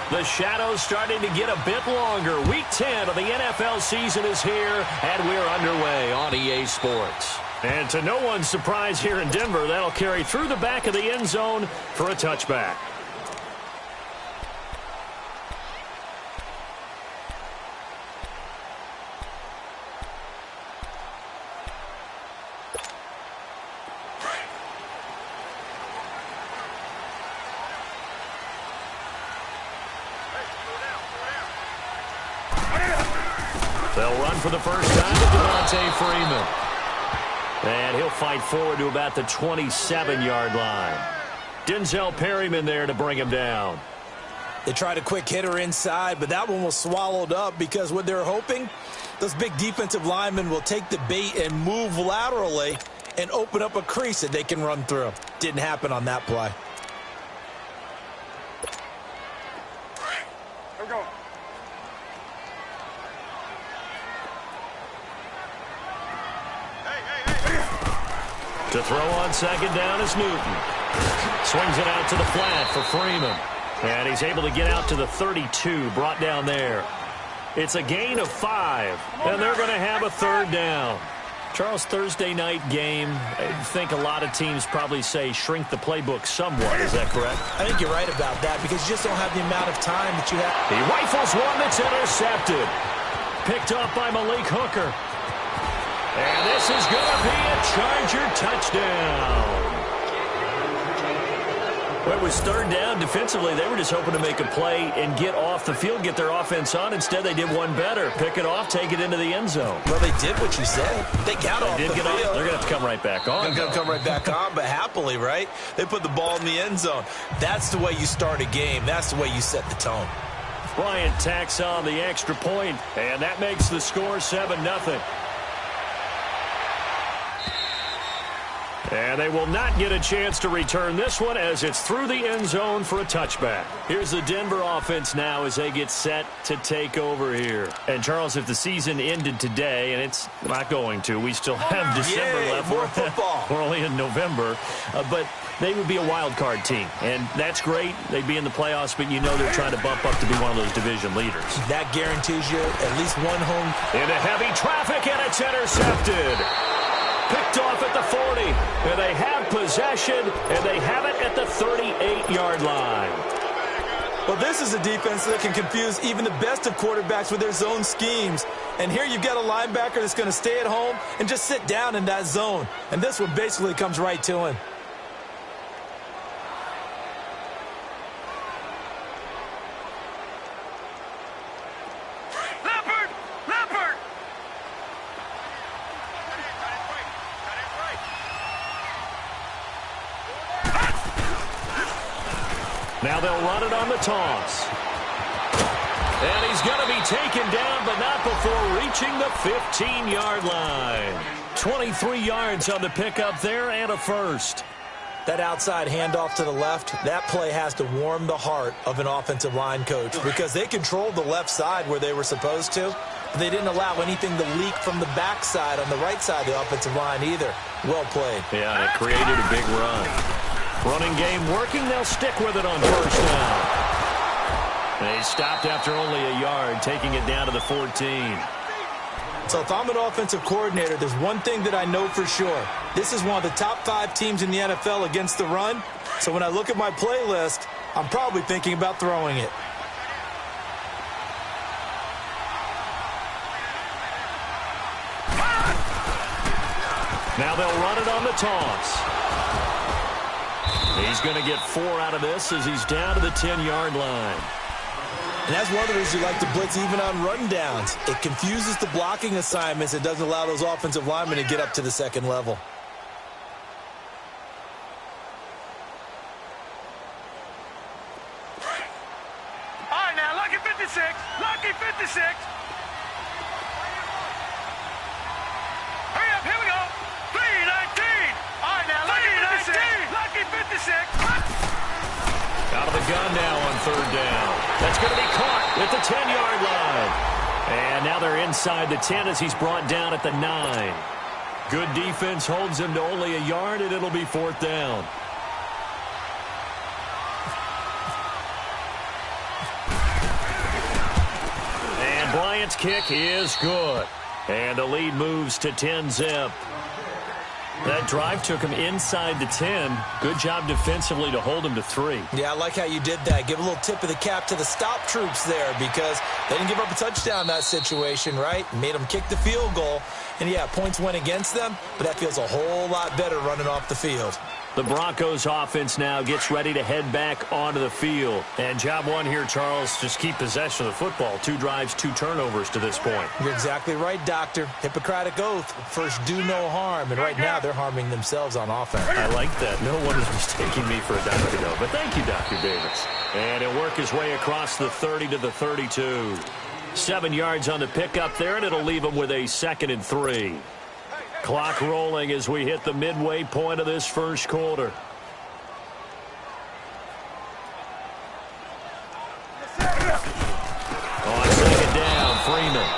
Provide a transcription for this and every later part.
The shadow's starting to get a bit longer. Week 10 of the NFL season is here, and we're underway on EA Sports. And to no one's surprise here in Denver, that'll carry through the back of the end zone for a touchback. They'll run for the first time to Devontae Freeman. And he'll fight forward to about the 27-yard line. Denzel Perryman there to bring him down. They tried a quick hitter inside, but that one was swallowed up because what they're hoping, those big defensive linemen will take the bait and move laterally and open up a crease that they can run through. Didn't happen on that play. To throw on second down is Newton. Swings it out to the flat for Freeman. And he's able to get out to the 32, brought down there. It's a gain of 5, and they're going to have a third down. Charles, Thursday night game, I think a lot of teams probably say shrink the playbook somewhat. Is that correct? I think you're right about that because you just don't have the amount of time that you have. He rifles one that's intercepted. Picked off by Malik Hooker. And this is going to be a Charger touchdown. Well, it was third down. Defensively, they were just hoping to make a play and get off the field, get their offense on. Instead, they did one better. Pick it off, take it into the end zone. Well, they did what you said. They got off the field. They're going to have to come right back on. They're going to come right back on, but happily, right? They put the ball in the end zone. That's the way you start a game. That's the way you set the tone. Bryant tacks on the extra point, and that makes the score 7-0. And they will not get a chance to return this one as it's through the end zone for a touchback. Here's the Denver offense now as they get set to take over here. And, Charles, if the season ended today, and it's not going to, we still have December left. More football. We're only in November. But they would be a wild card team. And that's great. They'd be in the playoffs, but you know they're trying to bump up to be one of those division leaders. That guarantees you at least one home. Into heavy traffic, and it's intercepted. Picked off at the 40, and they have possession, and they have it at the 38-yard line. Well, this is a defense that can confuse even the best of quarterbacks with their zone schemes. And here you've got a linebacker that's going to stay at home and just sit down in that zone. And this one basically comes right to him. Now they'll run it on the toss. And he's going to be taken down, but not before reaching the 15-yard line. 23 yards on the pickup there and a first. That outside handoff to the left, that play has to warm the heart of an offensive line coach because they controlled the left side where they were supposed to. But they didn't allow anything to leak from the backside on the right side of the offensive line either. Well played. Yeah, it created a big run. Running game working, they'll stick with it on first down. They stopped after only a yard, taking it down to the 14. So if I'm an offensive coordinator, there's one thing that I know for sure. This is one of the top 5 teams in the NFL against the run. So when I look at my playlist, I'm probably thinking about throwing it. Now they'll run it on the toss. He's going to get 4 out of this as he's down to the 10-yard line. And that's one of the reasons you like to blitz even on rundowns. It confuses the blocking assignments. It doesn't allow those offensive linemen to get up to the second level. All right, now, lucky 56. Lucky 56. Hurry up, here we go. 319. All right, now, lucky 56. Lucky 56. Out of the gun now on third down. That's going to be caught at the 10-yard line. And now they're inside the 10 as he's brought down at the 9. Good defense holds him to only a yard, and it'll be fourth down. Bryant's kick is good. And the lead moves to 10-zip. That drive took him inside the 10. Good job defensively to hold him to 3. Yeah, I like how you did that. Give a little tip of the cap to the stop troops there because they didn't give up a touchdown in that situation, right? Made them kick the field goal. And, yeah, points went against them, but that feels a whole lot better running off the field. The Broncos offense now gets ready to head back onto the field. And job one here, Charles, just keep possession of the football. 2 drives, 2 turnovers to this point. You're exactly right, Doctor. Hippocratic oath. First, do no harm. And right now, they're harming themselves on offense. I like that. No one is mistaking me for a doctor, though. But thank you, Dr. Davis. And he'll work his way across the 30 to the 32. 7 yards on the pickup there, and it'll leave him with a 2nd and 3. Clock rolling as we hit the midway point of this first quarter. On 2nd down, Freeman.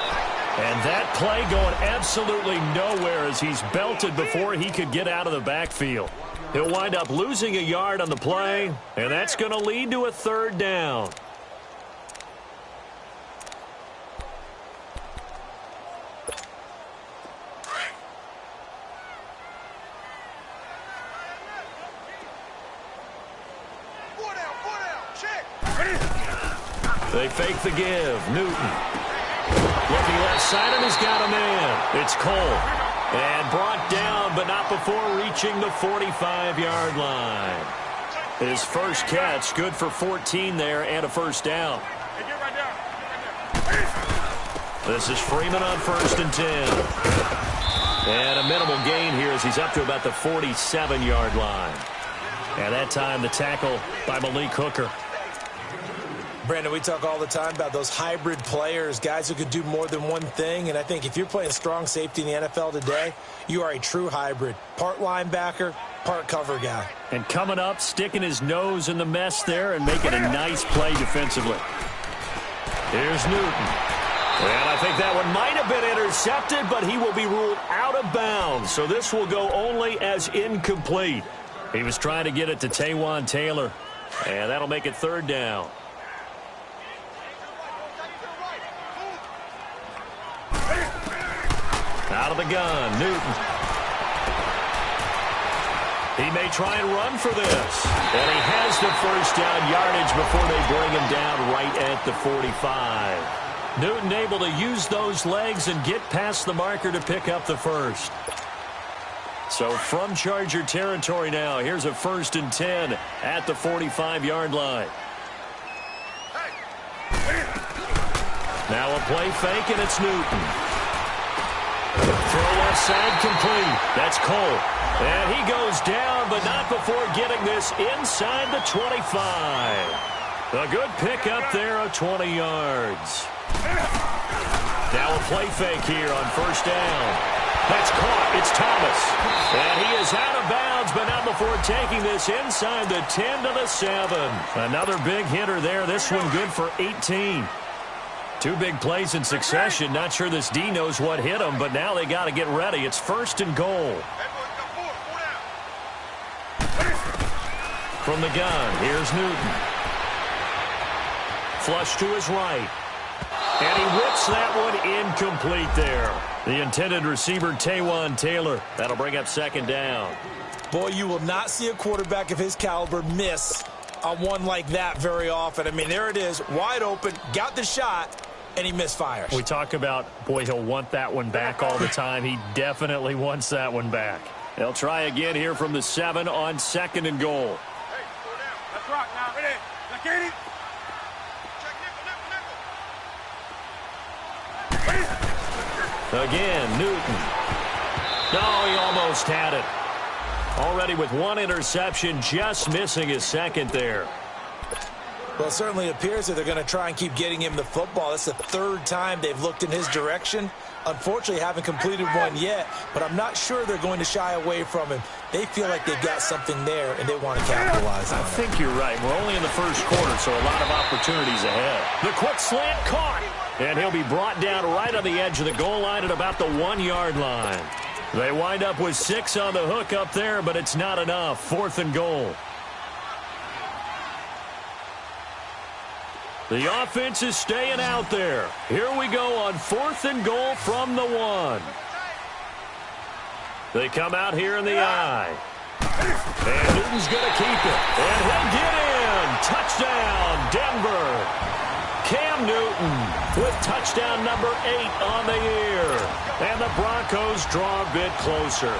And that play going absolutely nowhere as he's belted before he could get out of the backfield. He'll wind up losing a yard on the play, and that's going to lead to a 3rd down. They fake the give. Newton. Looking left side, and he's got a man. It's Cole. And brought down, but not before reaching the 45-yard line. His first catch, good for 14 there, and a 1st down. This is Freeman on 1st and 10. And a minimal gain here as he's up to about the 47-yard line. And that time, the tackle by Malik Hooker. Brandon, we talk all the time about those hybrid players, guys who could do more than one thing. And I think if you're playing strong safety in the NFL today, you are a true hybrid. Part linebacker, part cover guy. And coming up, sticking his nose in the mess there and making a nice play defensively. Here's Newton. And I think that one might have been intercepted, but he will be ruled out of bounds. So this will go only as incomplete. He was trying to get it to Taywan Taylor. And that'll make it 3rd down. Out of the gun, Newton. He may try and run for this. And he has the 1st down yardage before they bring him down right at the 45. Newton able to use those legs and get past the marker to pick up the 1st. So from Charger territory now, here's a 1st and 10 at the 45-yard line. Now a play fake, and it's Newton. Throw left side complete. That's Cole. And he goes down, but not before getting this inside the 25. A good pickup there of 20 yards. Now a play fake here on 1st down. That's caught. It's Thomas. And he is out of bounds, but not before taking this inside the 10 to the 7. Another big hitter there. This one good for 18. 2 big plays in succession. Not sure this D knows what hit him, but now they got to get ready. It's 1st and goal. From the gun, here's Newton. Flush to his right. And he whips that one incomplete there. The intended receiver, Taywan Taylor. That'll bring up 2nd down. Boy, you will not see a quarterback of his caliber miss on one like that very often. I mean, there it is, wide open, got the shot, and he misfires. We talk about, boy, he'll want that one back all the time. He definitely wants that one back. They'll try again here from the 7 on 2nd and goal. Hey, go down. Let's rock now. Ready? Now, Katie. Again, Newton. No, he almost had it. Already with 1 interception, just missing his 2nd there. Well, it certainly appears that they're going to try and keep getting him the football. That's the 3rd time they've looked in his direction. Unfortunately, haven't completed one yet, but I'm not sure they're going to shy away from him. They feel like they've got something there, and they want to capitalize on it. I think you're right. We're only in the 1st quarter, so a lot of opportunities ahead. The quick slant caught, and he'll be brought down right on the edge of the goal line at about the 1-yard line. They wind up with 6 on the hook up there, but it's not enough. 4th and goal. The offense is staying out there. Here we go on 4th and goal from the 1. They come out here in the I. And Newton's going to keep it. And he'll get in. Touchdown, Denver. Cam Newton with touchdown number 8 on the year. And the Broncos draw a bit closer.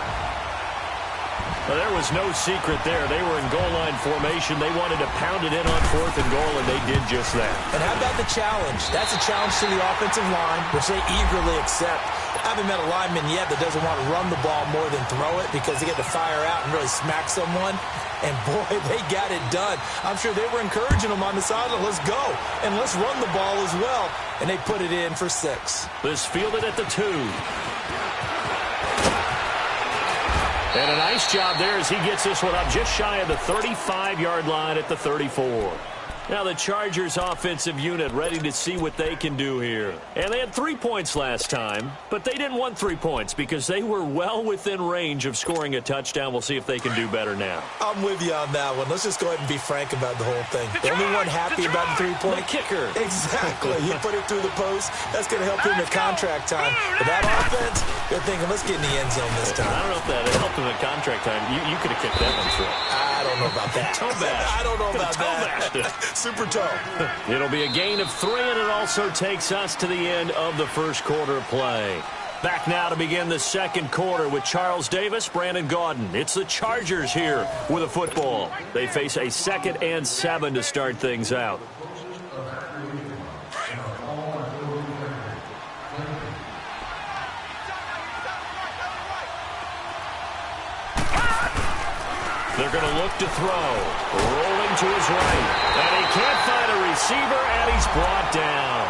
Well, there was no secret there. They were in goal line formation. They wanted to pound it in on 4th and goal, and they did just that. And how about the challenge? That's a challenge to the offensive line, which they eagerly accept. I haven't met a lineman yet that doesn't want to run the ball more than throw it because they get to fire out and really smack someone. And, boy, they got it done. I'm sure they were encouraging them on the sideline. Let's go, and let's run the ball as well. And they put it in for 6. This fielded at the 2. And a nice job there as he gets this one up just shy of the 35-yard line at the 34. Now the Chargers offensive unit ready to see what they can do here. And they had 3 points last time, but they didn't want 3 points because they were well within range of scoring a touchdown. We'll see if they can do better now. I'm with you on that one. Let's just go ahead and be frank about the whole thing. The only one happy about the 3-point kicker. Exactly. He put it through the post. That's going to help him with contract time. But that offense, they're thinking, let's get in the end zone this time. I don't know if that helped him at contract time. You could have kicked that one through. I don't know about that. Toe bash. I don't know about that. Super toe. It'll be a gain of 3, and it also takes us to the end of the first quarter play. Back now to begin the second quarter with Charles Davis, Brandon Gaudin. It's the Chargers here with a football. They face a 2nd and 7 to start things out. They're going to look to throw. Rolling to his right. And he can't find a receiver, and he's brought down.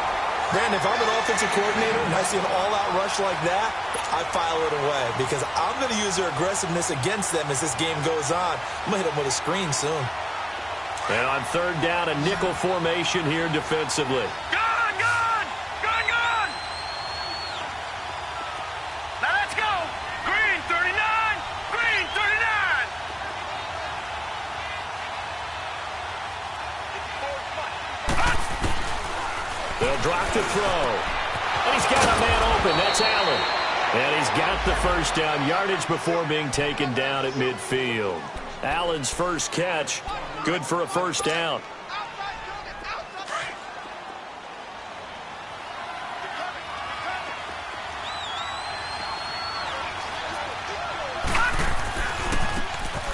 Brandon, if I'm an offensive coordinator and I see an all-out rush like that, I file it away because I'm going to use their aggressiveness against them as this game goes on. I'm going to hit them with a screen soon. And on 3rd down, a nickel formation here defensively. Gone! Gone! Now let's go! Green 39! Green 39! They'll drop to throw. And he's got a man open. That's Allen. And he's got the first down yardage before being taken down at midfield. Allen's first catch, good for a first down.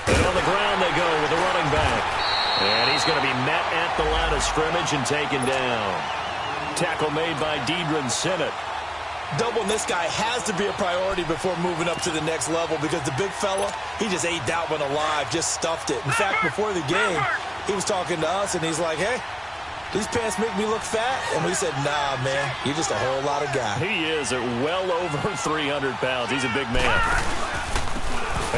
And on the ground they go with the running back. And he's going to be met at the line of scrimmage and taken down. Tackle made by Deidron Sinnott. Doubling this guy has to be a priority before moving up to the next level because the big fella, he just ate that one alive, just stuffed it. In fact, before the game, he was talking to us, and he's like, hey, these pants make me look fat? And we said, nah, man, you're just a whole lot of guy. He is at well over 300 pounds. He's a big man.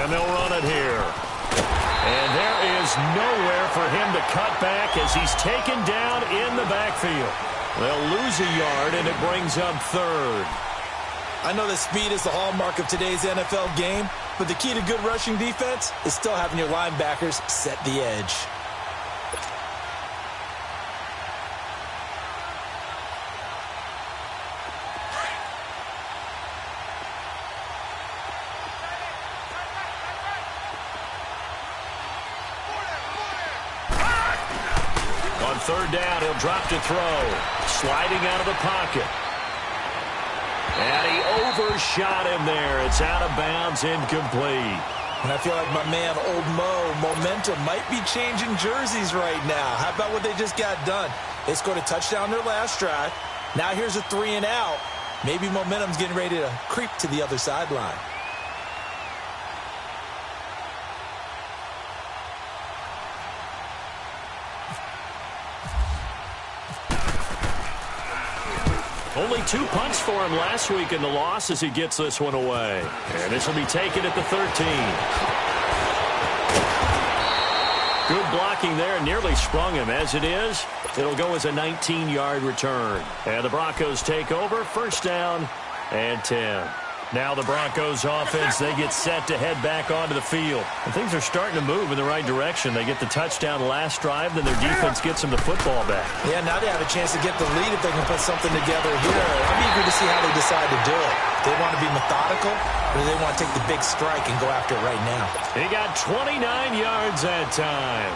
And they'll run it here. And there is nowhere for him to cut back as he's taken down in the backfield. They'll lose a yard, and it brings up 3rd. I know that speed is the hallmark of today's NFL game, but the key to good rushing defense is still having your linebackers set the edge. On 3rd down, he'll drop to throw. Sliding out of the pocket. And he overshot him there. It's out of bounds, incomplete. And I feel like my man, Old Mo, momentum might be changing jerseys right now. How about what they just got done? They scored a touchdown their last drive. Now here's a 3 and out. Maybe momentum's getting ready to creep to the other sideline. Only 2 punts for him last week in the loss as he gets this one away. And this will be taken at the 13. Good blocking there, nearly sprung him. As it is, it'll go as a 19-yard return. And the Broncos take over, 1st down and 10. Now the Broncos offense, they get set to head back onto the field. And things are starting to move in the right direction. They get the touchdown last drive, then their defense gets them the football back. Yeah, now they have a chance to get the lead if they can put something together here. I'm eager to see how they decide to do it. Do they want to be methodical, or do they want to take the big strike and go after it right now? He got 29 yards that time.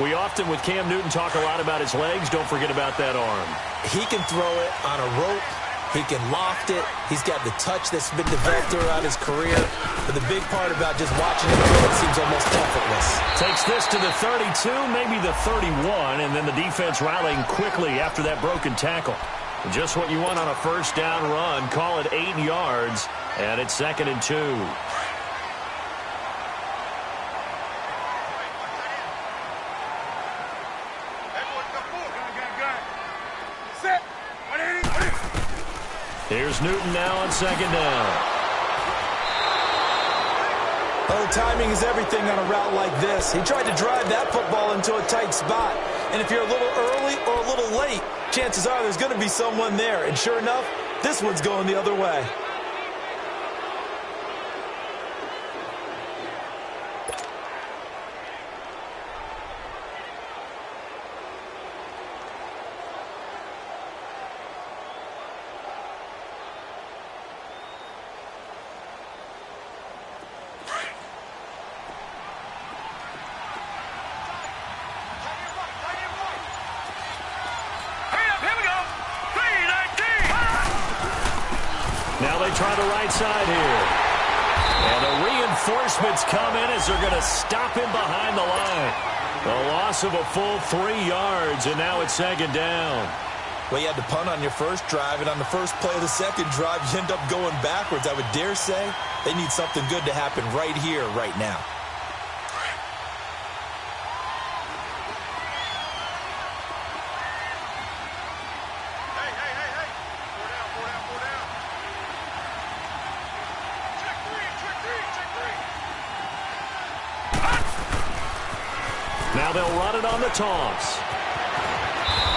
We often, with Cam Newton, talk a lot about his legs. Don't forget about that arm. He can throw it on a rope. He can loft it. He's got the touch that's been developed throughout his career. But the big part about just watching him throw it seems almost effortless. Takes this to the 32, maybe the 31, and then the defense rallying quickly after that broken tackle. Just what you want on a first down run. Call it 8 yards, and it's 2nd and 2. Here's Newton now on 2nd down. Oh, timing is everything on a route like this. He tried to drive that football into a tight spot. And if you're a little early or a little late, chances are there's going to be someone there. And sure enough, this one's going the other way. Now they try the right side here. And the reinforcements come in as they're going to stop him behind the line. A loss of a full 3 yards, and now it's 2nd down. Well, you had to punt on your first drive, and on the first play of the second drive, you end up going backwards. I would dare say they need something good to happen right here, right now. Now they'll run it on the toss.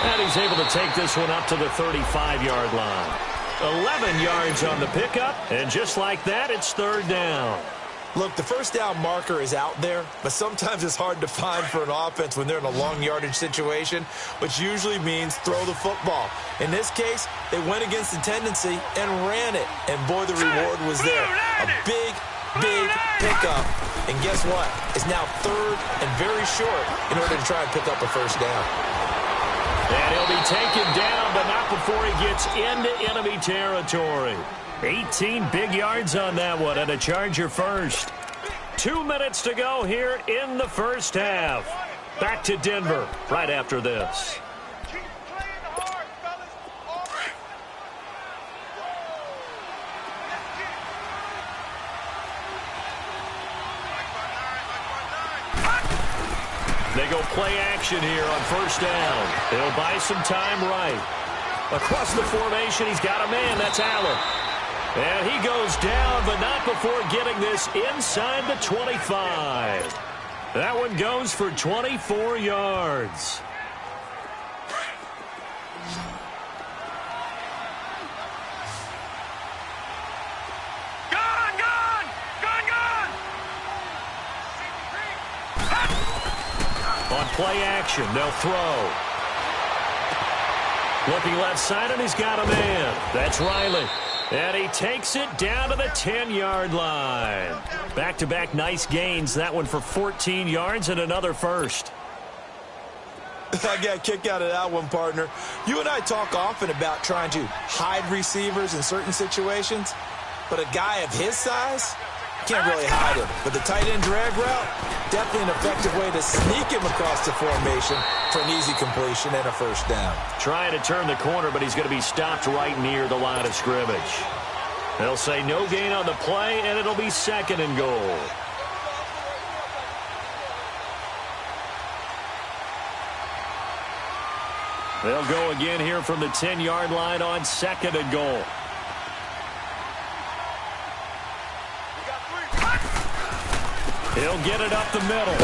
And he's able to take this one up to the 35-yard line. 11 yards on the pickup, and just like that, it's 3rd down. Look, the first down marker is out there, but sometimes it's hard to find for an offense when they're in a long yardage situation, which usually means throw the football. In this case, they went against the tendency and ran it, and boy, the reward was there. A big pickup, and guess what? It's now 3rd and very short in order to try and pick up a first down. And he'll be taken down, but not before he gets into enemy territory. 18 big yards on that one, and a Charger first. 2 minutes to go here in the first half. Back to Denver right after this. They go play action here on first down. They'll buy some time right. Across the formation, he's got a man. That's Allen. And he goes down, but not before getting this inside the 25. That one goes for 24 yards. On play action, they'll throw. Looking left side, and he's got a man. That's Riley. And he takes it down to the 10-yard line. Back-to-back nice gains. That one for 14 yards and another first. I got a kick out of that one, partner. You and I talk often about trying to hide receivers in certain situations, but a guy of his size can't really hide him. But the tight end drag route, definitely an effective way to sneak him across the formation for an easy completion and a first down. Trying to turn the corner, but he's going to be stopped right near the line of scrimmage. They'll say no gain on the play, and it'll be 2nd and goal. They'll go again here from the 10-yard line on 2nd and goal. He'll get it up the middle.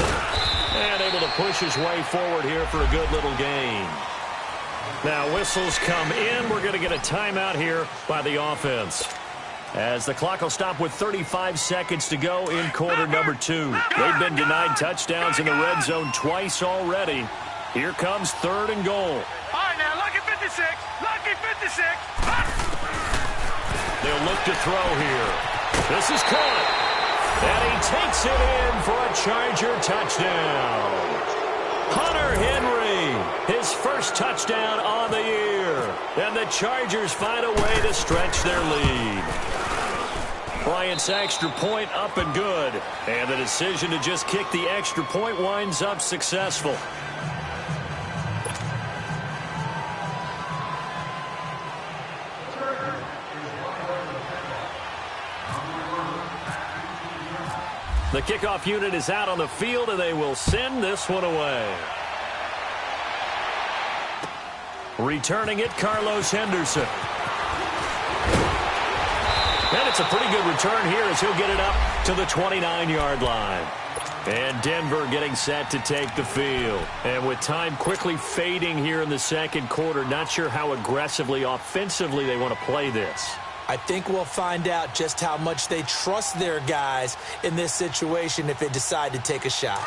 And able to push his way forward here for a good little gain. Now whistles come in. We're going to get a timeout here by the offense. as the clock will stop with 35 seconds to go in quarter number 2. They've been denied touchdowns in the red zone twice already. Here comes 3rd and goal. All right, now, lucky 56. Lucky 56. They'll look to throw here. This is caught. And he takes it in for a Charger touchdown. Hunter Henry, his first touchdown on the year. And the Chargers find a way to stretch their lead. Bryant's extra point up and good. And the decision to just kick the extra point winds up successful. The kickoff unit is out on the field, and they will send this one away. Returning it, Carlos Henderson. And it's a pretty good return here as he'll get it up to the 29-yard line. And Denver getting set to take the field. And with time quickly fading here in the second quarter, not sure how aggressively, offensively they want to play this. I think we'll find out just how much they trust their guys in this situation if they decide to take a shot.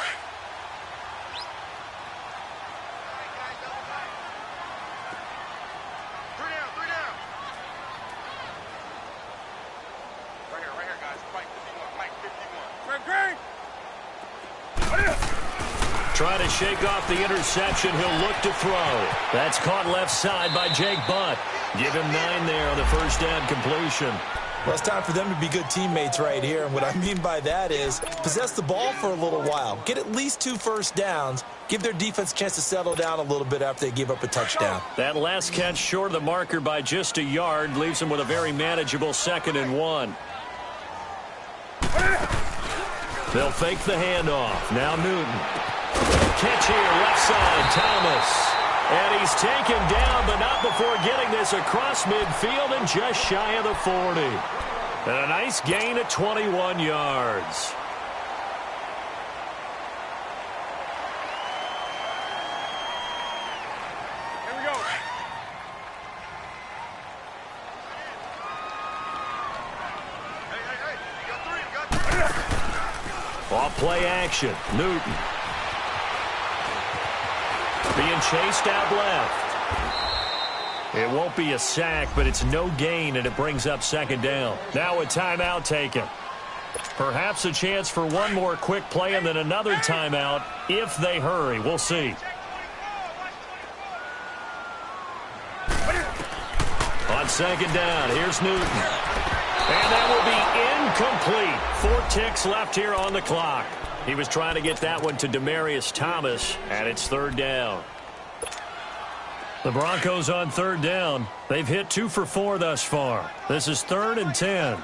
Three down. Right here, guys. Plank 51. Plank 51. Trying to shake off the interception. He'll look to throw. That's caught left side by Jake Butt. Give him 9 there on the first down completion. Well, it's time for them to be good teammates right here. And what I mean by that is possess the ball for a little while. Get at least 2 first downs. Give their defense a chance to settle down a little bit after they give up a touchdown. That last catch short of the marker by just a yard leaves them with a very manageable 2nd and 1. They'll fake the handoff. Now Newton. Catch here, left side, Thomas. And he's taken down, but not before getting this across midfield and just shy of the 40. And a nice gain of 21 yards. Here we go. Hey. You got 3. Off play action. Newton. Being chased out left. It won't be a sack, but it's no gain, and it brings up 2nd down. Now a timeout taken. Perhaps a chance for one more quick play and then another timeout if they hurry. We'll see. On 2nd down, here's Newton. And that will be incomplete. 4 ticks left here on the clock. He was trying to get that one to Demaryius Thomas, and it's 3rd down. The Broncos on 3rd down. They've hit 2 for 4 thus far. This is 3rd and 10.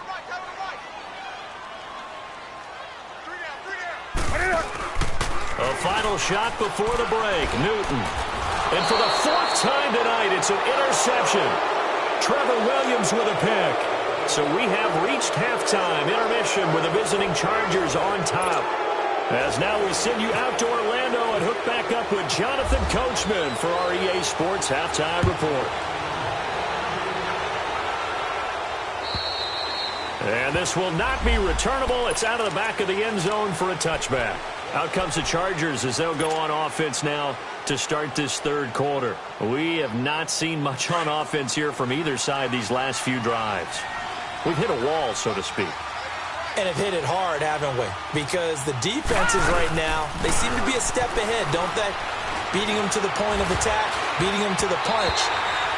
A final shot before the break. Newton. And for the 4th time tonight, it's an interception. Trevor Williams with a pick. So we have reached halftime. Intermission with the visiting Chargers on top. As now we send you out to Orlando and hook back up with Jonathan Coachman for our EA Sports Halftime Report. And this will not be returnable. It's out of the back of the end zone for a touchback. Out comes the Chargers as they'll go on offense now to start this 3rd quarter. We have not seen much on offense here from either side these last few drives. We've hit a wall, so to speak. And have hit it hard, haven't we? Because the defenses right now, they seem to be a step ahead, don't they? Beating them to the point of attack, beating them to the punch.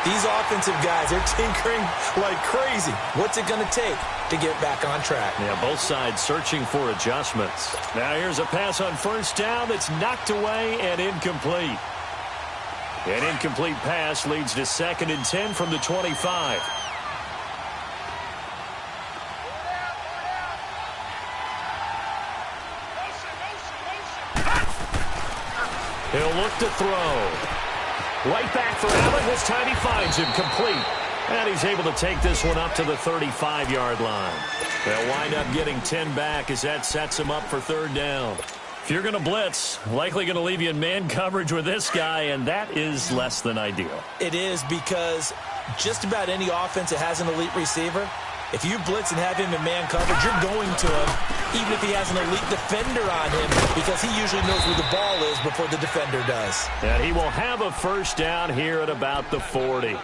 These offensive guys, they're tinkering like crazy. What's it going to take to get back on track? Yeah, both sides searching for adjustments. Now here's a pass on 1st down that's knocked away and incomplete. An incomplete pass leads to 2nd and 10 from the 25. He'll look to throw. Right back for Allen. This time he finds him complete. And he's able to take this one up to the 35-yard line. They'll wind up getting 10 back as that sets him up for 3rd down. If you're going to blitz, likely going to leave you in man coverage with this guy, and that is less than ideal. It is, because just about any offense that has an elite receiver, If you blitz and have him in man coverage, you're going to him, even if he has an elite defender on him, because he usually knows where the ball is before the defender does. And he will have a first down here at about the 40.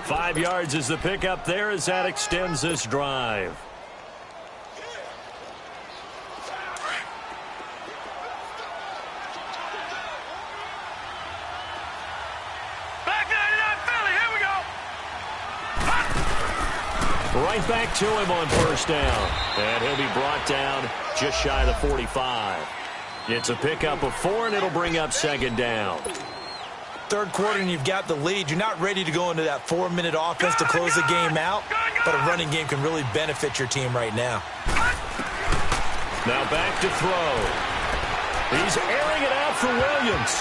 5 yards is the pickup there as that extends this drive. Right back to him on first down. And he'll be brought down just shy of the 45. It's a pickup of 4, and it'll bring up second down. Third quarter, and you've got the lead. You're not ready to go into that 4-minute offense to close the game out, but a running game can really benefit your team right now. Now back to throw. He's airing it out for Williams.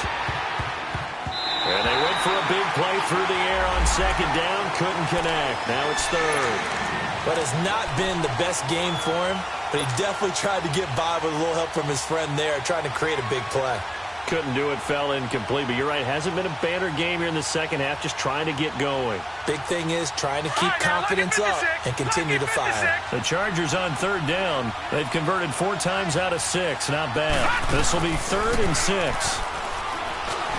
And they went for a big play through the air on second down. Couldn't connect. Now it's third. But it's not been the best game for him, but he definitely tried to get by with a little help from his friend there, trying to create a big play. Couldn't do it, fell incomplete. But you're right, hasn't been a banner game here in the second half, just trying to get going. Big thing is trying to keep confidence up and continue to fire. The Chargers on third down. They've converted 4 times out of 6. Not bad. This will be 3rd and 6.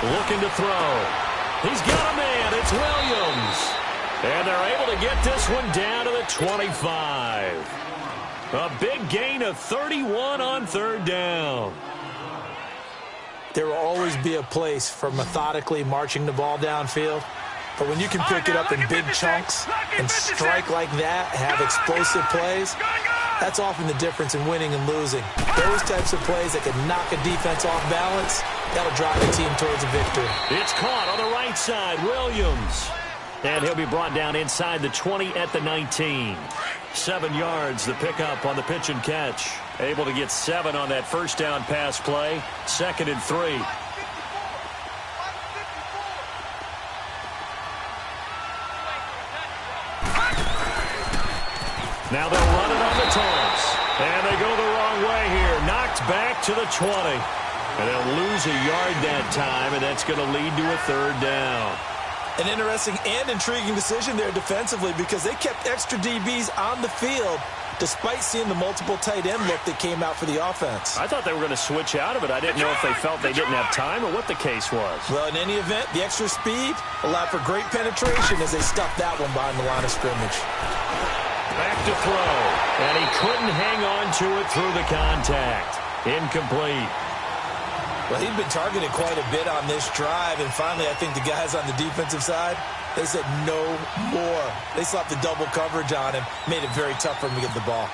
Looking to throw. He's got a man. It's Williams. And they're able to get this one down to the 25. A big gain of 31 on third down. There will always be a place for methodically marching the ball downfield. But when you can pick it up in big chunks and strike like that, have explosive plays, that's often the difference in winning and losing. Those types of plays that can knock a defense off balance, that'll drive a team towards a victory. It's caught on the right side, Williams. And he'll be brought down inside the 20 at the 19. 7 yards, the pickup on the pitch and catch. Able to get 7 on that first down pass play. 2nd and 3. Now they'll run it on the toss. And they go the wrong way here. Knocked back to the 20. And they'll lose a yard that time, and that's going to lead to a 3rd down. An interesting and intriguing decision there defensively, because they kept extra DBs on the field despite seeing the multiple tight end look that came out for the offense. I thought they were going to switch out of it. I didn't know if they felt they didn't have time or what the case was. Well, in any event, the extra speed allowed for great penetration as they stuffed that one behind the line of scrimmage. Back to throw, and he couldn't hang on to it through the contact. Incomplete. Well, he'd been targeted quite a bit on this drive, and finally I think the guys on the defensive side, they said no more. They slapped the double coverage on him, made it very tough for him to get the ball.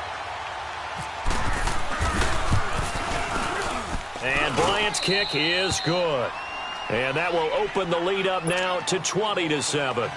And Bryant's kick is good. And that will open the lead up now to 20-7.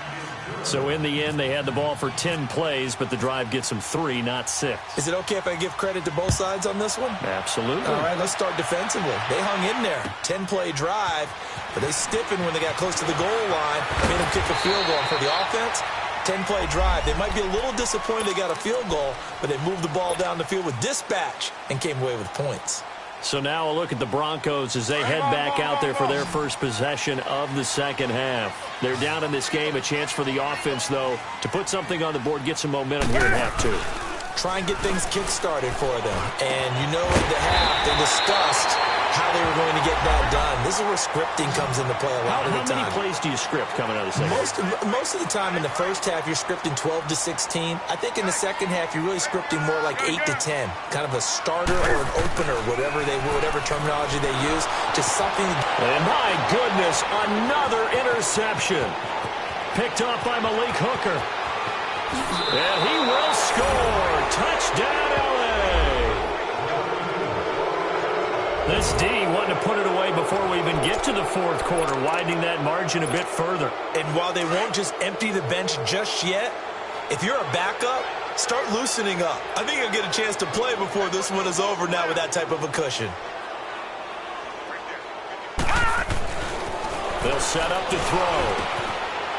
So in the end, they had the ball for 10 plays, but the drive gets them 3, not 6. Is it okay if I give credit to both sides on this one? Absolutely. All right, let's start defensively. They hung in there. 10-play drive, but they stiffened when they got close to the goal line, made them kick a field goal. For the offense, 10-play drive. They might be a little disappointed they got a field goal, but they moved the ball down the field with dispatch and came away with points. So now a look at the Broncos as they head back out there for their first possession of the second half. They're down in this game. A chance for the offense, though, to put something on the board, get some momentum here in half 2. Try and get things kick-started for them. And you know at the half they discussed how they were going to get that done. This is where scripting comes into play a lot of the time. How many plays do you script coming out of the second half? Most of the time in the first half, you're scripting 12 to 16. I think in the second half, you're really scripting more like 8 to 10. Kind of a starter or an opener, whatever terminology they use. Just something. And my goodness, another interception. Picked off by Malik Hooker. And he will score. Touchdown, L.A. This D wanting to put it away before we even get to the fourth quarter, widening that margin a bit further. And while they won't just empty the bench just yet, if you're a backup, start loosening up. I think you'll get a chance to play before this one is over now with that type of a cushion. They'll set up to throw.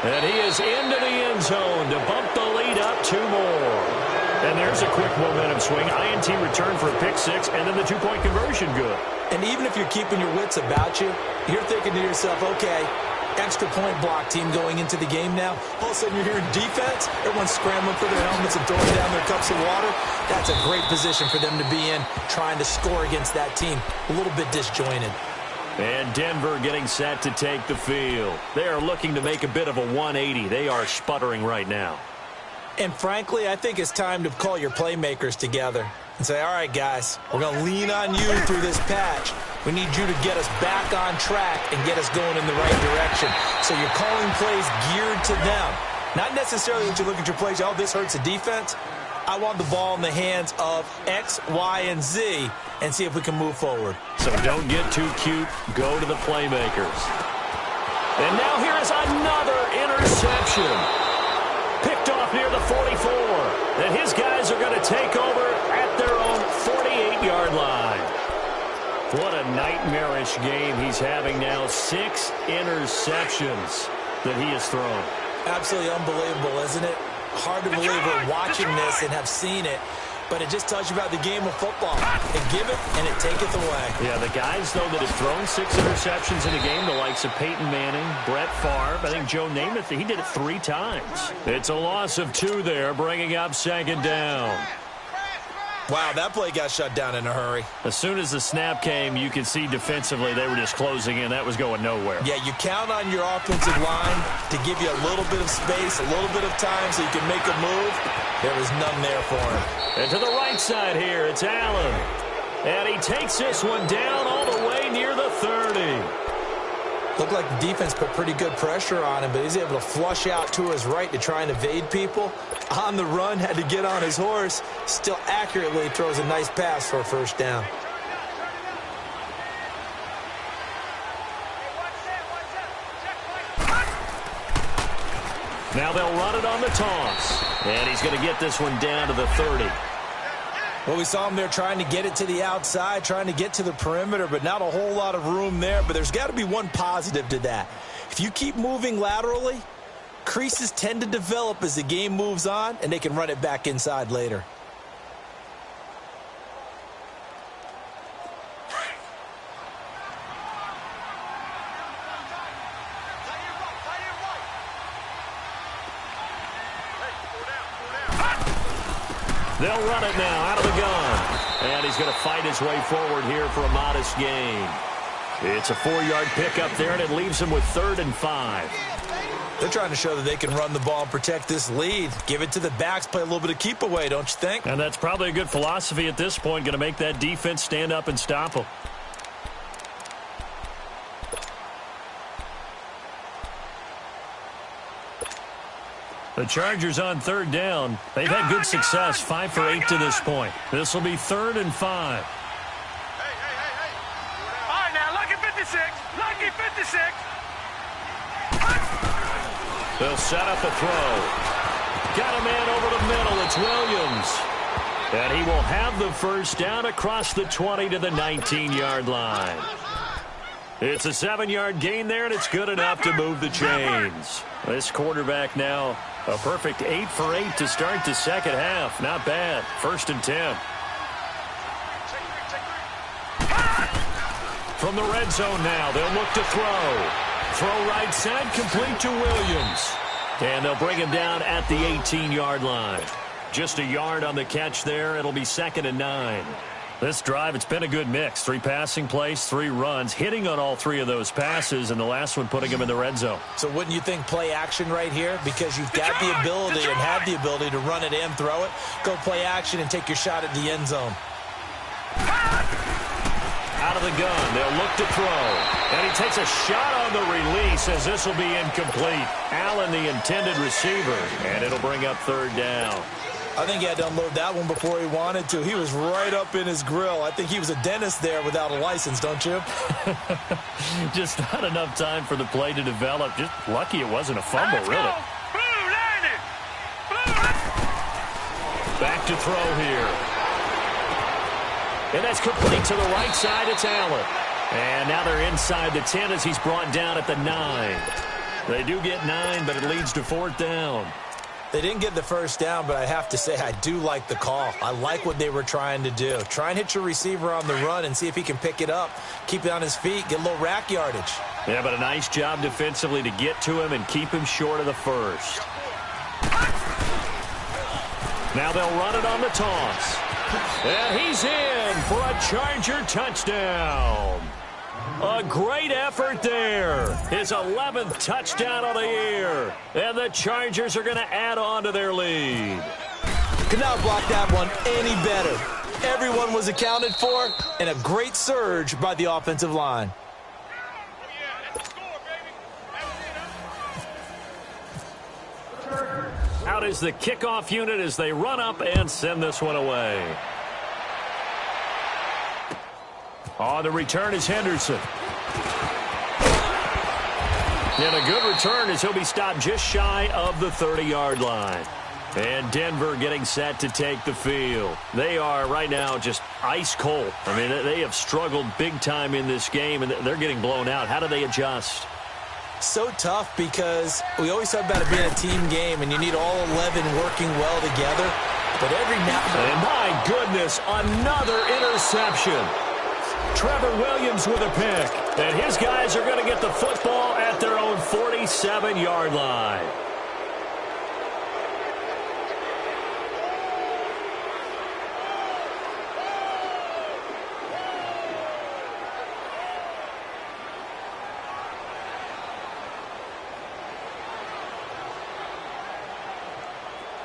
And he is into the end zone to bump the lead up 2 more. And there's a quick momentum swing. INT return for a pick 6, and then the 2-point conversion good. And even if you're keeping your wits about you, you're thinking to yourself, okay, extra point block team going into the game now. All of a sudden you're hearing defense. Everyone's scrambling for their helmets and throwing down their cups of water. That's a great position for them to be in, trying to score against that team. A little bit disjointed. And Denver getting set to take the field. They are looking to make a bit of a 180. They are sputtering right now. And frankly, I think it's time to call your playmakers together and say, all right, guys, we're going to lean on you through this patch. We need you to get us back on track and get us going in the right direction. So you're calling plays geared to them. Not necessarily that you look at your plays, oh, this hurts the defense. I want the ball in the hands of X, Y, and Z and see if we can move forward. So don't get too cute. Go to the playmakers. And now here is another interception. Picked off near the 44. And his guys are going to take over at their own 48-yard line. What a nightmarish game he's having now. 6 interceptions that he has thrown. Absolutely unbelievable, isn't it? Hard to believe we're watching this and have seen it, but it just tells you about the game of football. It giveth and it taketh away. Yeah, the guys, though, that have thrown 6 interceptions in a game, the likes of Peyton Manning, Brett Favre, I think Joe Namath, he did it 3 times. It's a loss of 2 there, bringing up 2nd down. Wow, that play got shut down in a hurry. As soon as the snap came, you could see defensively they were just closing in. That was going nowhere. Yeah, you count on your offensive line to give you a little bit of space, a little bit of time so you can make a move. There was none there for him. And to the right side here, it's Allen. And he takes this one down all the way near the 30. Looked like the defense put pretty good pressure on him, but he's able to flush out to his right to try and evade people. On the run, had to get on his horse. Still accurately throws a nice pass for a first down. Now they'll run it on the toss. And he's going to get this one down to the 30. Well, we saw him there trying to get it to the outside, trying to get to the perimeter, but not a whole lot of room there. But there's got to be one positive to that. If you keep moving laterally, creases tend to develop as the game moves on, and they can run it back inside later. They'll run it now out of the gun. And he's going to fight his way forward here for a modest gain. It's a 4-yard pickup there, and it leaves him with 3rd and 5. They're trying to show that they can run the ball and protect this lead. Give it to the backs, play a little bit of keep away, don't you think? And that's probably a good philosophy at this point, going to make that defense stand up and stop them. The Chargers on 3rd down. They've had good success, 5 for 8 to this point. This will be 3rd and 5. All right, now, lucky 56. Lucky 56. They'll set up a throw. Got a man over the middle. It's Williams. And he will have the first down across the 20 to the 19-yard line. It's a 7-yard gain there, and it's good enough to move the chains. This quarterback now a perfect 8 for 8 to start the second half. Not bad. 1st and 10. From the red zone now, they'll look to throw. Throw right side, complete to Williams. And they'll bring him down at the 18-yard line. Just a yard on the catch there. It'll be 2nd and 9. This drive, it's been a good mix. 3 passing plays, 3 runs, hitting on all 3 of those passes, and the last one putting him in the red zone. So wouldn't you think play action right here? Because you've got the ability and have the ability to run it and throw it. Go play action and take your shot at the end zone. Out of the gun, they'll look to throw. And he takes a shot on the release as this will be incomplete. Allen, the intended receiver, and it'll bring up 3rd down. I think he had to unload that one before he wanted to. He was right up in his grill. I think he was a dentist there without a license, don't you? Just not enough time for the play to develop. Just lucky it wasn't a fumble, really. Back to throw here. And that's complete to the right side. It's Allen. And now they're inside the 10 as he's brought down at the 9. They do get 9, but it leads to 4th down. They didn't get the first down, but I have to say I do like the call. I like what they were trying to do. Try and hit your receiver on the run and see if he can pick it up, keep it on his feet, get a little rack yardage. Yeah, but a nice job defensively to get to him and keep him short of the first. Now they'll run it on the toss. And he's in for a Charger touchdown. A great effort there. His 11th touchdown of the year. And the Chargers are going to add on to their lead. Could not block that one any better. Everyone was accounted for, and a great surge by the offensive line. Out is the kickoff unit as they run up and send this one away. On the return is Henderson. And a good return as he'll be stopped just shy of the 30-yard line. And Denver getting set to take the field. They are right now just ice cold. I mean, they have struggled big time in this game, and they're getting blown out. How do they adjust? So tough because we always talk about it being a team game, and you need all 11 working well together. But every now and my goodness, another interception. Trevor Williams with a pick. And his guys are going to get the football at their own 47-yard line.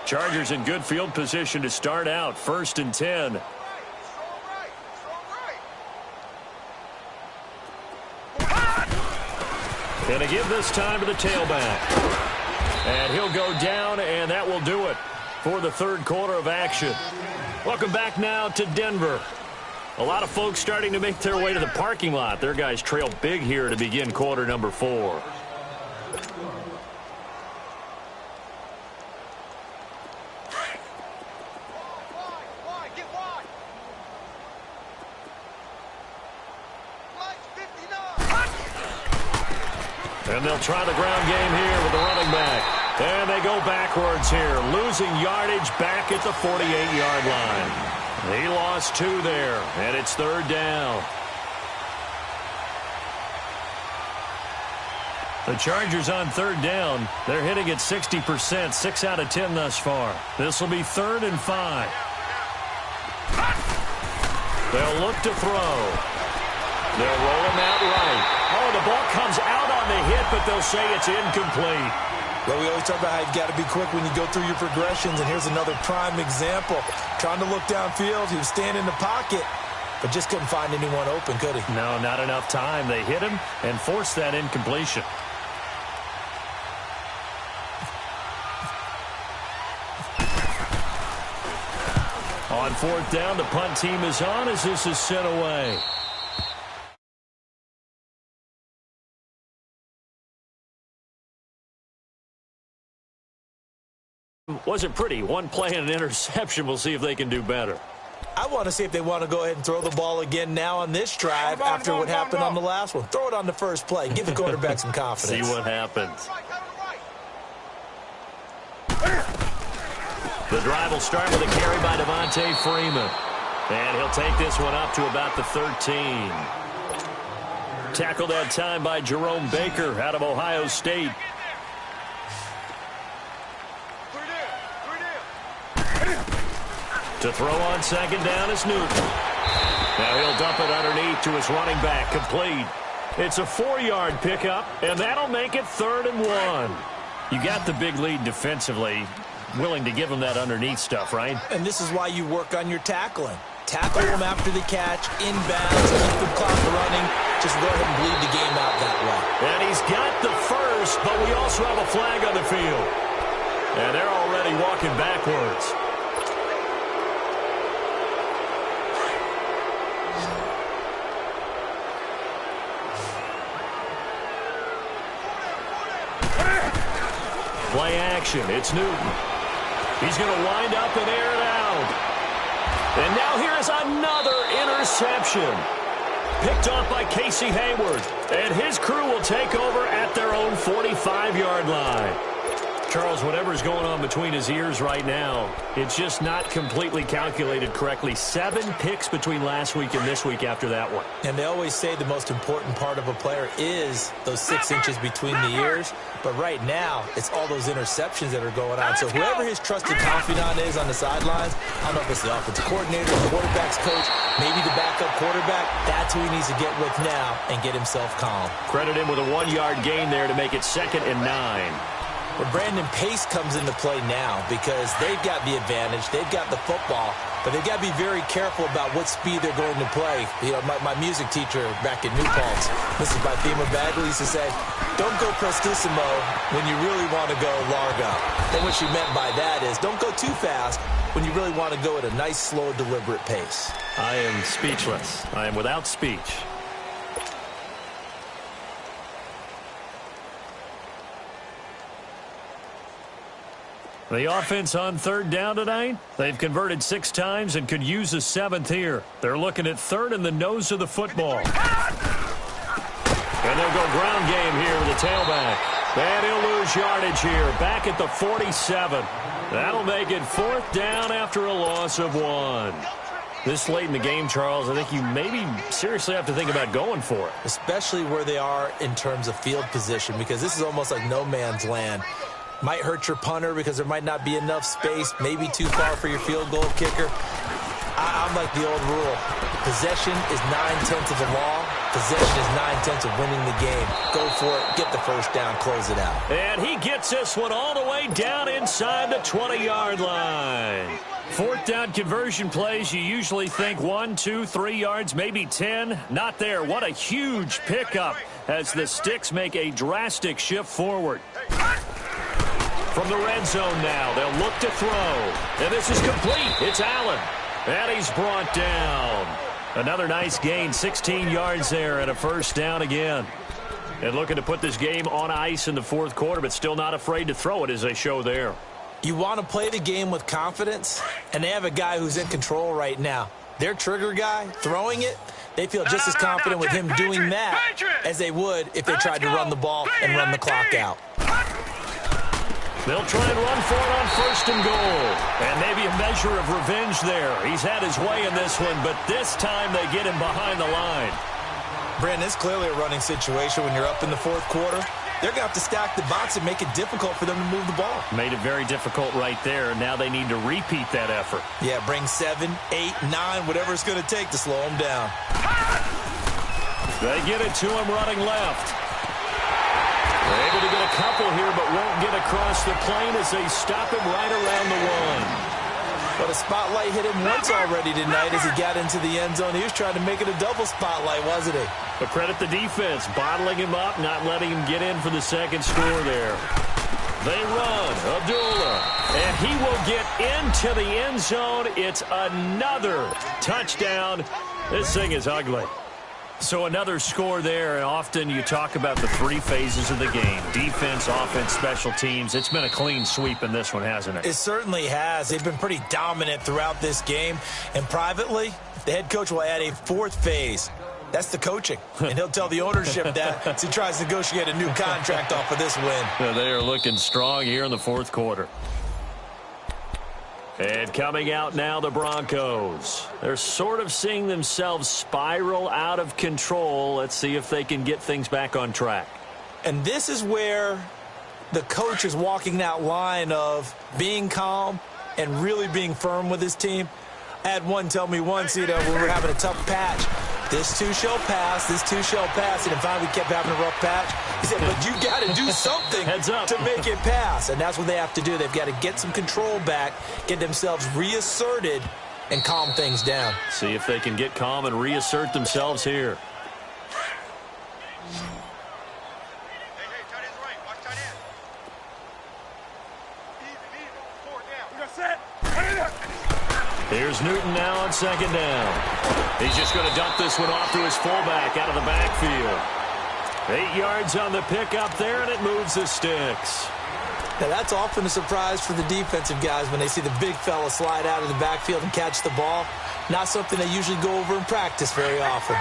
Chargers in good field position to start out. 1st and 10. Going to give this time to the tailback. And he'll go down, and that will do it for the third quarter of action. Welcome back now to Denver. A lot of folks starting to make their way to the parking lot. Their guys trail big here to begin quarter number 4. And they'll try the ground game here with the running back. And they go backwards here, losing yardage back at the 48-yard line. He lost 2 there, and it's 3rd down. The Chargers on 3rd down. They're hitting at 60%, 6 out of 10 thus far. This will be 3rd and 5. They'll look to throw. They'll roll him out right. Oh, the ball comes out on the hit, but they'll say it's incomplete. Well, we always talk about how you've got to be quick when you go through your progressions, and here's another prime example. Trying to look downfield, he was standing in the pocket, but just couldn't find anyone open, could he? No, not enough time. They hit him and forced that incompletion. On 4th down, the punt team is on as this is sent away. Wasn't pretty. One play and an interception. We'll see if they can do better. I want to see if they want to go ahead and throw the ball again now on this drive after what happened on the last one. Throw it on the first play. Give the quarterback some confidence. See what happens. The drive will start with a carry by Devontae Freeman. And he'll take this one up to about the 13. Tackled that time by Jerome Baker out of Ohio State. To throw on 2nd down is Newton. Now he'll dump it underneath to his running back, complete. It's a 4-yard pickup, and that'll make it 3rd and 1. You got the big lead defensively, willing to give him that underneath stuff, right? And this is why you work on your tackling. Tackle him after the catch, inbounds, keep the clock running. Just go ahead and bleed the game out that way. And he's got the first, but we also have a flag on the field. And they're already walking backwards. Play action. It's Newton. He's going to wind up and air it out. And now here is another interception. Picked off by Casey Hayward. And his crew will take over at their own 45-yard line. Charles, whatever's going on between his ears right now, it's just not completely calculated correctly. 7 picks between last week and this week after that one. And they always say the most important part of a player is those 6 inches between the ears. But right now, it's all those interceptions that are going on. So whoever his trusted confidant is on the sidelines, I don't know if it's the offensive coordinator, the quarterback's coach, maybe the backup quarterback, that's who he needs to get with now and get himself calm. Credit him with a 1-yard gain there to make it 2nd and 9. But Brandon, pace comes into play now because they've got the advantage. They've got the football, but they've got to be very careful about what speed they're going to play. You know, my music teacher back in New Paltz, Mrs. Bythema Bagley, used to say, don't go prestissimo when you really want to go largo. And what she meant by that is don't go too fast when you really want to go at a nice, slow, deliberate pace. I am speechless. I am without speech. The offense on 3rd down tonight, they've converted 6 times and could use a 7th here. They're looking at 3rd in the nose of the football. And they'll go ground game here with the tailback. And he'll lose yardage here, back at the 47. That'll make it 4th down after a loss of 1. This late in the game, Charles, I think you maybe seriously have to think about going for it. Especially where they are in terms of field position, because this is almost like no man's land. Might hurt your punter because there might not be enough space, maybe too far for your field goal kicker. I'm like the old rule. Possession is 9/10 of the law. Possession is 9/10 of winning the game. Go for it. Get the first down. Close it out. And he gets this one all the way down inside the 20-yard line. 4th down conversion plays, you usually think 1, 2, 3 yards, maybe 10. Not there. What a huge pickup as the Sticks make a drastic shift forward. From the red zone now, they'll look to throw. And this is complete. It's Allen. And he's brought down. Another nice gain, 16 yards there and a first down again. And looking to put this game on ice in the 4th quarter, but still not afraid to throw it as they show there. You want to play the game with confidence, and they have a guy who's in control right now. Their trigger guy, throwing it, they feel just as confident with him doing that as they would if they tried to run the ball and run the clock out. They'll try and run for it on 1st and goal. And maybe a measure of revenge there. He's had his way in this one, but this time they get him behind the line. Brandon, it's clearly a running situation when you're up in the 4th quarter. They're going to have to stack the box and make it difficult for them to move the ball. Made it very difficult right there, and now they need to repeat that effort. Yeah, bring 7, 8, 9, whatever it's going to take to slow them down. They get it to him running left. They're able to get a couple here, but won't get across the plane as they stop him right around the 1. But a spotlight hit him once already tonight as he got into the end zone. He was trying to make it a double spotlight, wasn't he? But credit the defense, bottling him up, not letting him get in for the 2nd score there. They run, Abdullah, and he will get into the end zone. It's another touchdown. This thing is ugly. So another score there, and often you talk about the 3 phases of the game. Defense, offense, special teams. It's been a clean sweep in this one, hasn't it? It certainly has. They've been pretty dominant throughout this game. And privately, the head coach will add a 4th phase. That's the coaching. And he'll tell the ownership that as he tries to negotiate a new contract off of this win. They are looking strong here in the 4th quarter. And coming out now, the Broncos. They're sort of seeing themselves spiral out of control. Let's see if they can get things back on track. And this is where the coach is walking that line of being calm and really being firm with his team. I had one tell me once, when we were having a tough patch, this too shall pass, this too shall pass. And finally we kept having a rough patch. He said, but you got to do something to make it pass. And that's what they have to do. They've got to get some control back, get themselves reasserted, and calm things down. See if they can get calm and reassert themselves here. Here's Newton now on 2nd down. He's just going to dump this one off to his fullback out of the backfield. 8 yards on the pickup there, and it moves the Sticks. Now, that's often a surprise for the defensive guys when they see the big fella slide out of the backfield and catch the ball. Not something they usually go over in practice very often.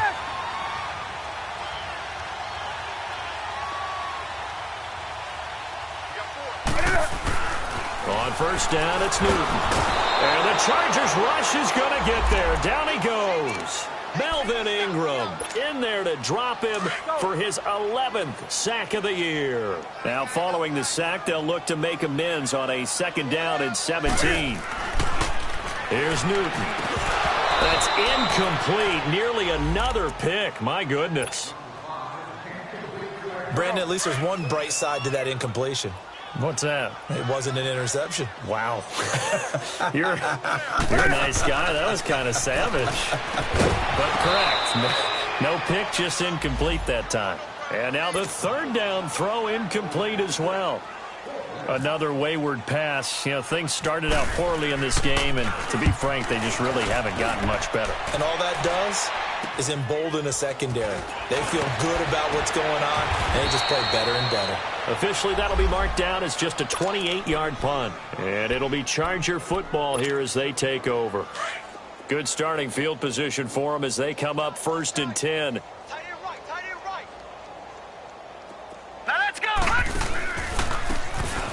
On first down, it's Newton. And the Chargers rush is going to get there. Down he goes. Melvin Ingram in there to drop him for his 11th sack of the year. Now following the sack, they'll look to make amends on a 2nd down and 17. Here's Newton. That's incomplete. Nearly another pick. My goodness. Brandon, at least there's one bright side to that incompletion. What's that? It wasn't an interception. Wow. You're a nice guy. That was kind of savage. But correct. No pick, just incomplete that time. And now the 3rd down throw incomplete as well. Another wayward pass. You know, things started out poorly in this game, and to be frank, they just really haven't gotten much better. And all that does is embolden a secondary. They feel good about what's going on, and they just play better and better. Officially, that'll be marked down as just a 28-yard punt. And it'll be Charger football here as they take over. Good starting field position for them as they come up 1st and 10. Tight end right, tight end right. Now let's go.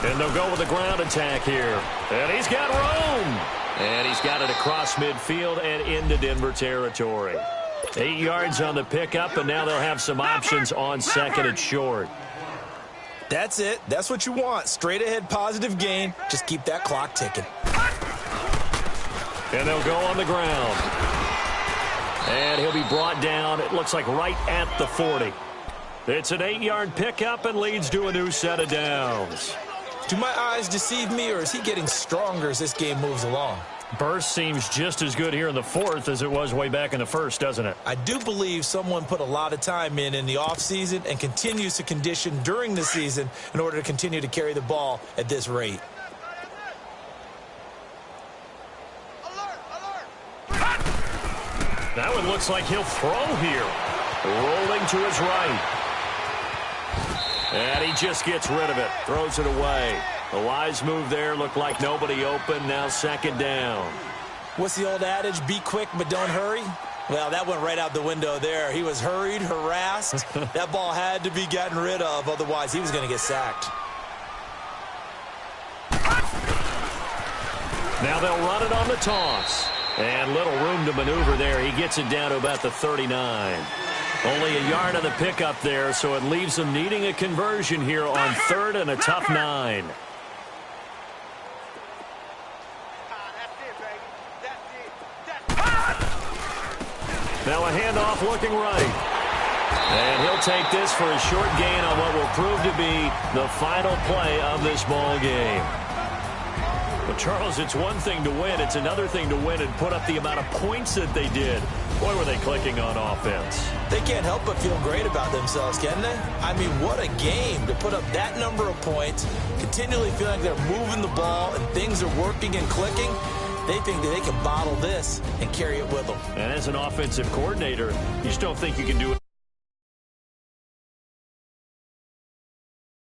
And they'll go with a ground attack here. And he's got room. And he's got it across midfield and into Denver territory. 8 yards on the pickup, and now they'll have some options on 2nd and short. That's it. That's what you want. Straight ahead positive gain. Just keep that clock ticking. And they'll go on the ground. And he'll be brought down, it looks like right at the 40. It's an 8-yard pickup and leads to a new set of downs. Do my eyes deceive me, or is he getting stronger as this game moves along? Burst seems just as good here in the 4th as it was way back in the 1st, doesn't it? I do believe someone put a lot of time in the offseason and continues to condition during the season in order to continue to carry the ball at this rate. That one looks like he'll throw here. Rolling to his right. And he just gets rid of it. Throws it away. A wise move there. Looked like nobody open. Now 2nd down. What's the old adage? Be quick, but don't hurry. Well, that went right out the window there. He was hurried, harassed. That ball had to be gotten rid of. Otherwise, he was going to get sacked. Now they'll run it on the toss. And little room to maneuver there. He gets it down to about the 39. Only a yard on the pickup there, so it leaves them needing a conversion here on 3rd and a tough 9. Now a handoff looking right. And he'll take this for a short gain on what will prove to be the final play of this ball game. But, Charles, it's one thing to win. It's another thing to win and put up the amount of points that they did. Boy, were they clicking on offense. They can't help but feel great about themselves, can they? I mean, what a game to put up that number of points, continually feeling like they're moving the ball and things are working and clicking. They think that they can bottle this and carry it with them. And as an offensive coordinator, you just don't think you can do it.